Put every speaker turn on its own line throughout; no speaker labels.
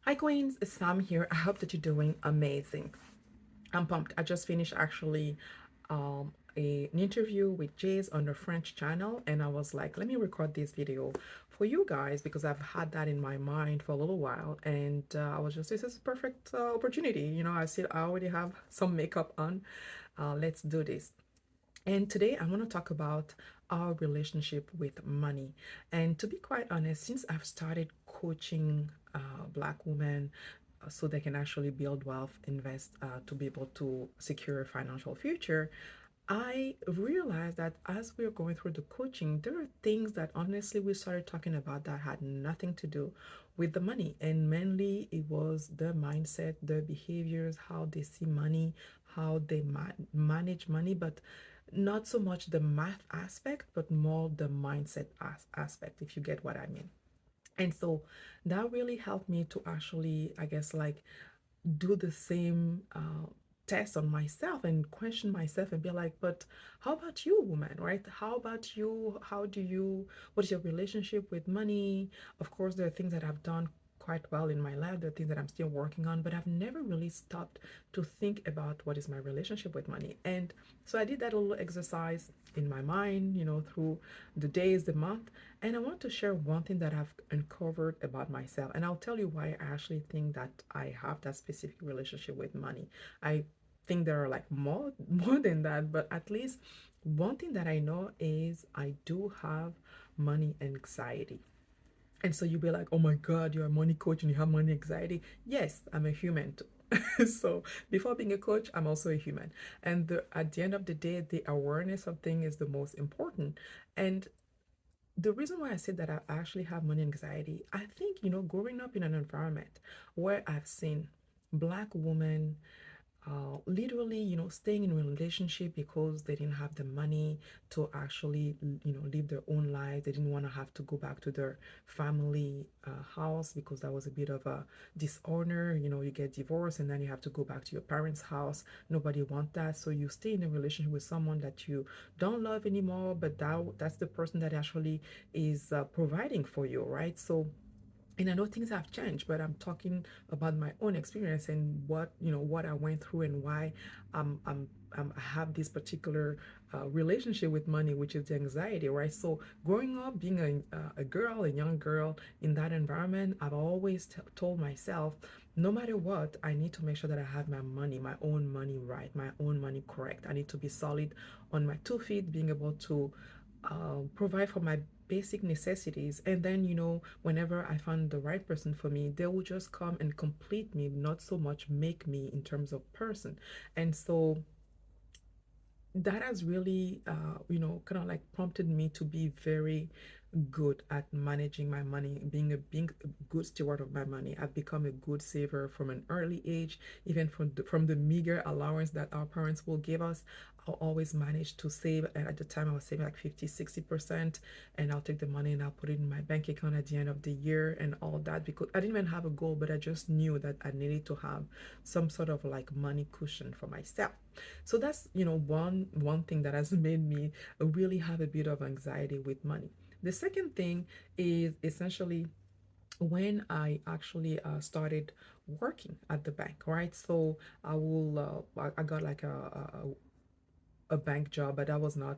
Hi Queens, it's Sam here. I hope that you're doing amazing. I'm pumped. I just finished actually an interview with Jays on the French channel, and I was like, let me record this video for you guys because I've had that in my mind for a little while, and I was just, this is a perfect opportunity. I already have some makeup on. Let's do this. And today I want to talk about our relationship with money. And to be quite honest, since I've started coaching Black women so they can actually build wealth, invest to be able to secure a financial future, I realized that as we were going through the coaching, there are things that honestly we started talking about that had nothing to do with the money. And mainly it was their mindset, their behaviors, how they see money, how they manage money, but not so much the math aspect, but more the mindset aspect, if you get what I mean. And so that really helped me to actually, I guess, like do the same test on myself and question myself and be like, but how about you, woman, right? How about you? What is your relationship with money? Of course, there are things that I've done quite well in my life. There are things that I'm still working on, but I've never really stopped to think about what is my relationship with money. And so I did that little exercise in my mind, through the days, the month. And I want to share one thing that I've uncovered about myself. And I'll tell you why I actually think that I have that specific relationship with money. I think there are like more more than that, but at least one thing that I know is I do have money anxiety. And so you'll be like, oh my God, you're a money coach and you have money anxiety. Yes, I'm a human too. So before being a coach, I'm also a human. And at the end of the day, the awareness of things is the most important. And the reason why I said that I actually have money anxiety, I think, growing up in an environment where I've seen Black women literally, staying in a relationship because they didn't have the money to actually, live their own life. They didn't want to have to go back to their family house because that was a bit of a dishonor. You get divorced and then you have to go back to your parents' house. Nobody wants that. So you stay in a relationship with someone that you don't love anymore, but that's the person that actually is providing for you, right? So and I know things have changed, but I'm talking about my own experience and what I went through and why I have this particular relationship with money, which is the anxiety, right? So growing up, being a girl, a young girl in that environment, I've always told myself, no matter what, I need to make sure that I have my money, my own money right, my own money correct. I need to be solid on my 2 feet, being able to provide for my basic necessities. And then, whenever I find the right person for me, they will just come and complete me, not so much make me in terms of person. And so that has really, kind of like prompted me to be very good at managing my money, being a good steward of my money. I've become a good saver from an early age, even from the meager allowance that our parents will give us. I'll always manage to save. And at the time, I was saving like 50, 60%. And I'll take the money and I'll put it in my bank account at the end of the year and all that because I didn't even have a goal, but I just knew that I needed to have some sort of like money cushion for myself. So that's, one thing that has made me really have a bit of anxiety with money. The second thing is essentially when I actually started working at the bank, right? So I got like a bank job, but that was not,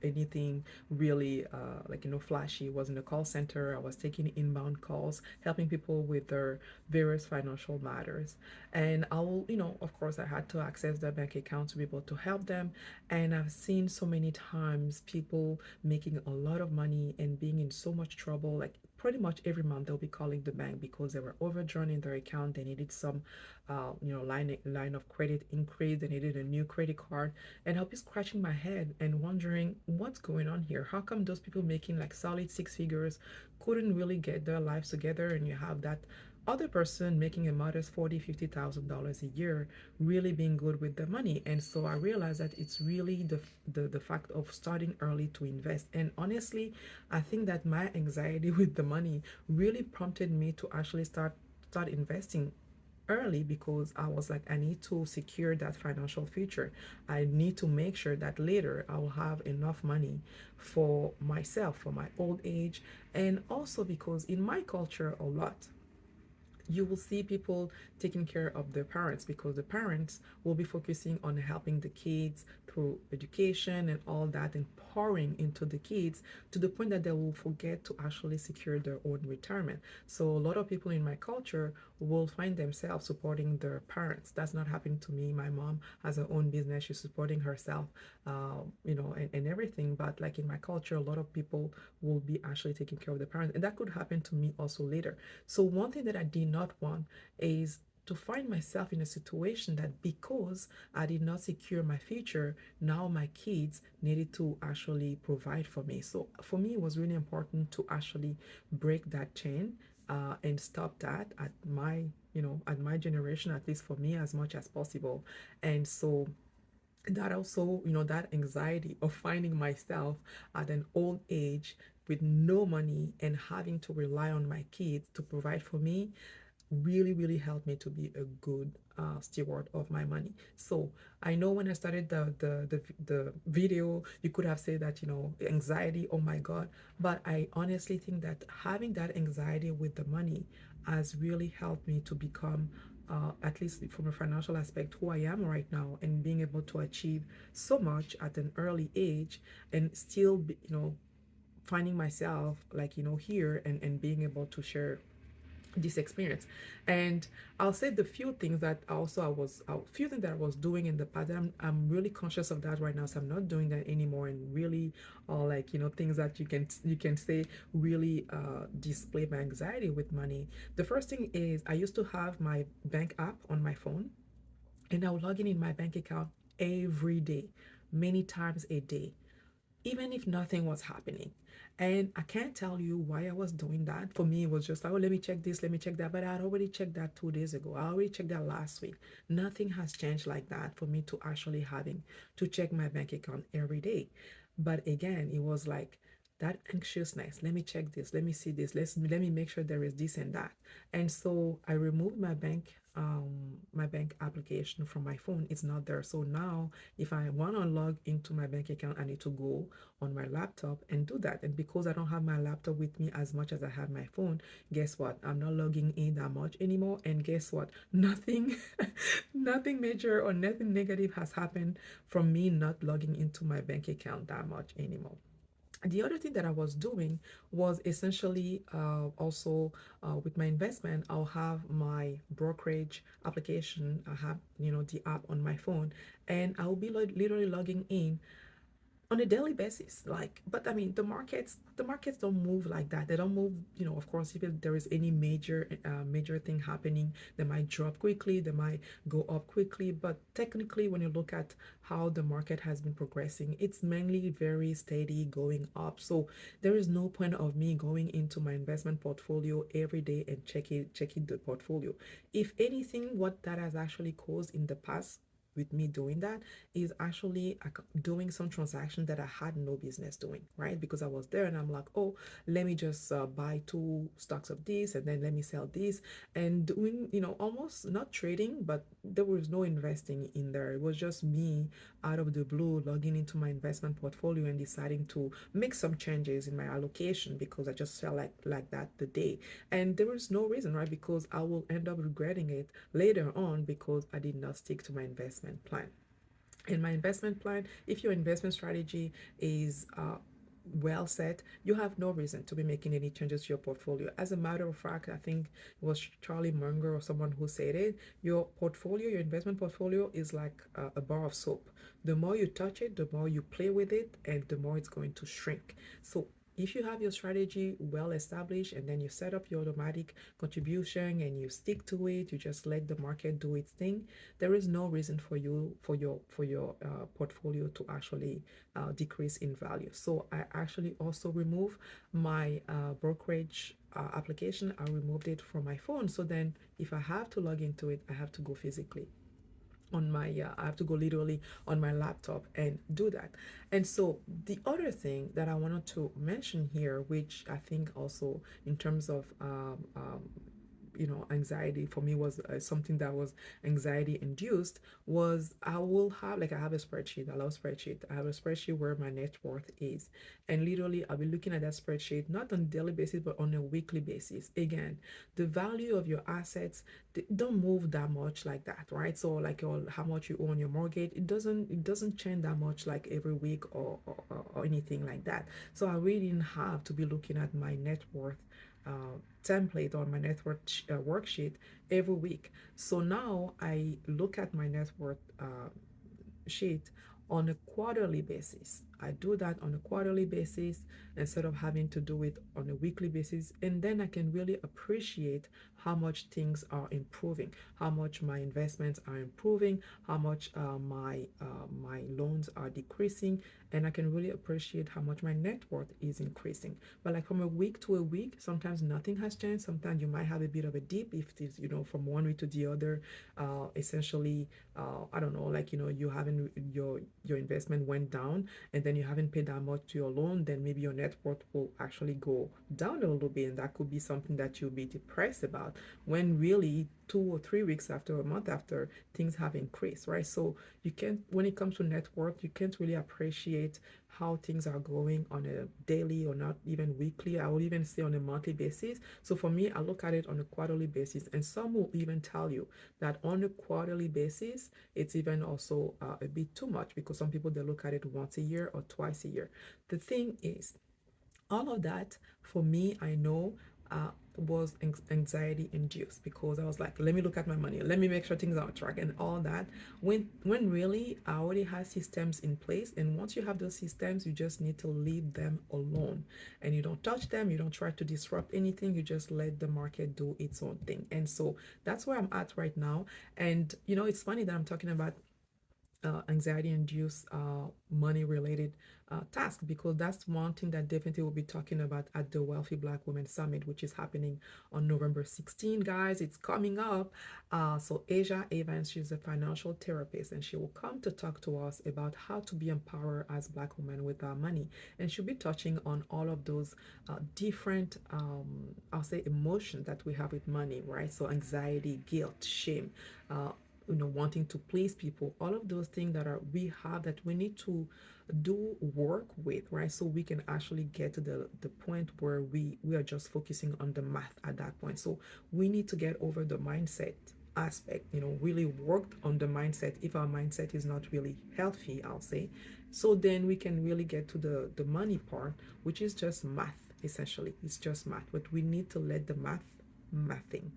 anything really like, flashy. It wasn't a call center. I was taking inbound calls, helping people with their various financial matters. And I will, of course, I had to access their bank account to be able to help them. And I've seen so many times people making a lot of money and being in so much trouble. Like pretty much every month they'll be calling the bank because they were overdrawn in their account. They needed some, line of credit increase. They needed a new credit card, and I'll be scratching my head and wondering what's going on here. How come those people making like solid six figures couldn't really get their lives together, and you have that other person making a modest 40, $50,000 a year, really being good with the money. And so I realized that it's really the fact of starting early to invest. And honestly, I think that my anxiety with the money really prompted me to actually start investing early because I was like, I need to secure that financial future. I need to make sure that later I will have enough money for myself, for my old age. And also because in my culture, a lot, you will see people taking care of their parents because the parents will be focusing on helping the kids through education and all that and pouring into the kids to the point that they will forget to actually secure their own retirement. So a lot of people in my culture will find themselves supporting their parents. That's not happening to me. My mom has her own business. She's supporting herself, and everything. But like in my culture, a lot of people will be actually taking care of their parents. And that could happen to me also later. So one thing that I did not want is to find myself in a situation that because I did not secure my future, now my kids needed to actually provide for me. So for me, it was really important to actually break that chain and stop that at my generation, at least for me, as much as possible. And so that also, that anxiety of finding myself at an old age with no money and having to rely on my kids to provide for me really, really helped me to be a good steward of my money. So I know when I started the video, you could have said that, anxiety, oh my God. But I honestly think that having that anxiety with the money has really helped me to become, at least from a financial aspect, who I am right now and being able to achieve so much at an early age and still, finding myself like, here and being able to share this experience. And I'll say the few things that also a few things that I was doing in the past. I'm really conscious of that right now, so I'm not doing that anymore. And really, like, things that you can say really display my anxiety with money. The first thing is I used to have my bank app on my phone, and I would log in my bank account every day, many times a day, even if nothing was happening. And I can't tell you why I was doing that. For me, it was just like, oh, let me check this, let me check that. But I'd already checked that 2 days ago. I already checked that last week. Nothing has changed like that for me to actually having to check my bank account every day. But again, it was like that anxiousness. Let me check this, let me see this, let me make sure there is this and that. And so I removed my bank application from my phone. It's not there. So now if I want to log into my bank account, I need to go on my laptop and do that. And because I don't have my laptop with me as much as I have my phone, guess what? I'm not logging in that much anymore. And guess what? Nothing, nothing major or nothing negative has happened from me not logging into my bank account that much anymore. The other thing that I was doing was essentially also with my investment, I'll have my brokerage application. I have, the app on my phone, and I'll be literally logging in on a daily basis. Like, but I mean, the markets don't move like that. They don't move, of course, if there is any major thing happening, they might drop quickly, they might go up quickly. But technically, when you look at how the market has been progressing, it's mainly very steady going up. So there is no point of me going into my investment portfolio every day and checking the portfolio. If anything, what that has actually caused in the past with me doing that is actually doing some transaction that I had no business doing, right? Because I was there and I'm like, oh, let me just buy two stocks of this and then let me sell this, and doing, almost not trading, but there was no investing in there. It was just me out of the blue logging into my investment portfolio and deciding to make some changes in my allocation because I just felt like that the day. And there was no reason, right? Because I will end up regretting it later on because I did not stick to my investment plan. In my investment plan, if your investment strategy is well set, you have no reason to be making any changes to your portfolio. As a matter of fact, I think it was Charlie Munger or someone who said it. Your investment portfolio is like a bar of soap. The more you touch it, the more you play with it, and the more it's going to shrink. So if you have your strategy well established and then you set up your automatic contribution and you stick to it, you just let the market do its thing, there is no reason for your portfolio to actually decrease in value. So I actually also remove my brokerage application. I removed it from my phone. So then if I have to log into it, I have to go physically on my I have to go literally on my laptop and do that. And so the other thing that I wanted to mention here, which I think also in terms of anxiety for me was something that was anxiety induced was I have a spreadsheet. I love spreadsheet. I have a spreadsheet where my net worth is, and literally I'll be looking at that spreadsheet not on a daily basis but on a weekly basis. Again, the value of your assets don't move that much like that, right? So like how much you owe on your mortgage, it doesn't change that much like every week or anything like that. So I really didn't have to be looking at my net worth template or my net worth worksheet every week. So now I look at my net worth sheet on a quarterly basis. I do that on a quarterly basis instead of having to do it on a weekly basis. And then I can really appreciate how much things are improving, how much my investments are improving, how much my loans are decreasing, and I can really appreciate how much my net worth is increasing. But like from a week to a week, sometimes nothing has changed. Sometimes you might have a bit of a dip if it is, from one week to the other. Essentially, I don't know, like you haven't your investment went down, and then you haven't paid that much to your loan, then maybe your net worth will actually go down a little bit, and that could be something that you'll be depressed about when really 2 or 3 weeks after, a month after, things have increased, right? So you can't, when it comes to net worth, you can't really appreciate how things are going on a daily or not even weekly. I will even say on a monthly basis. So for me, I look at it on a quarterly basis, and some will even tell you that on a quarterly basis, it's even also a bit too much, because some people they look at it once a year or twice a year. The thing is, all of that for me, I know was anxiety induced, because I was like, let me look at my money, let me make sure things are on track and all that. When really I already have systems in place, and once you have those systems, you just need to leave them alone, and you don't touch them, you don't try to disrupt anything, you just let the market do its own thing. And so that's where I'm at right now. And it's funny that I'm talking about anxiety induced money related task, because that's one thing that definitely we'll be talking about at the Wealthy Black Women Summit, which is happening on November 16, guys. It's coming up. So Asia Evans, she's a financial therapist, and she will come to talk to us about how to be empowered as Black women with our money, and she'll be touching on all of those different I'll say emotions that we have with money, right? So anxiety, guilt, shame, uh, wanting to please people, all of those things that are we have that we need to do work with, right? So we can actually get to the point where we are just focusing on the math at that point. So we need to get over the mindset aspect, really worked on the mindset if our mindset is not really healthy, I'll say. So then we can really get to the money part, which is just math. Essentially, it's just math, but we need to let the mathing.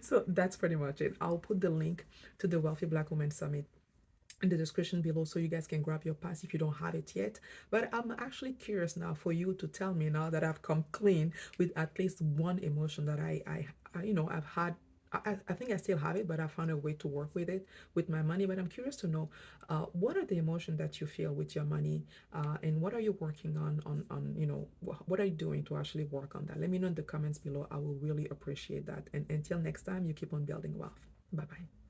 So that's pretty much it. I'll put the link to the Wealthy Black Women Summit in the description below, so you guys can grab your pass if you don't have it yet. But I'm actually curious now for you to tell me, now that I've come clean with at least one emotion that I've had. I think I still have it, but I found a way to work with it with my money. But I'm curious to know, what are the emotions that you feel with your money, and what are you working on what are you doing to actually work on that? Let me know in the comments below. I will really appreciate that. And until next time, you keep on building wealth. Bye bye.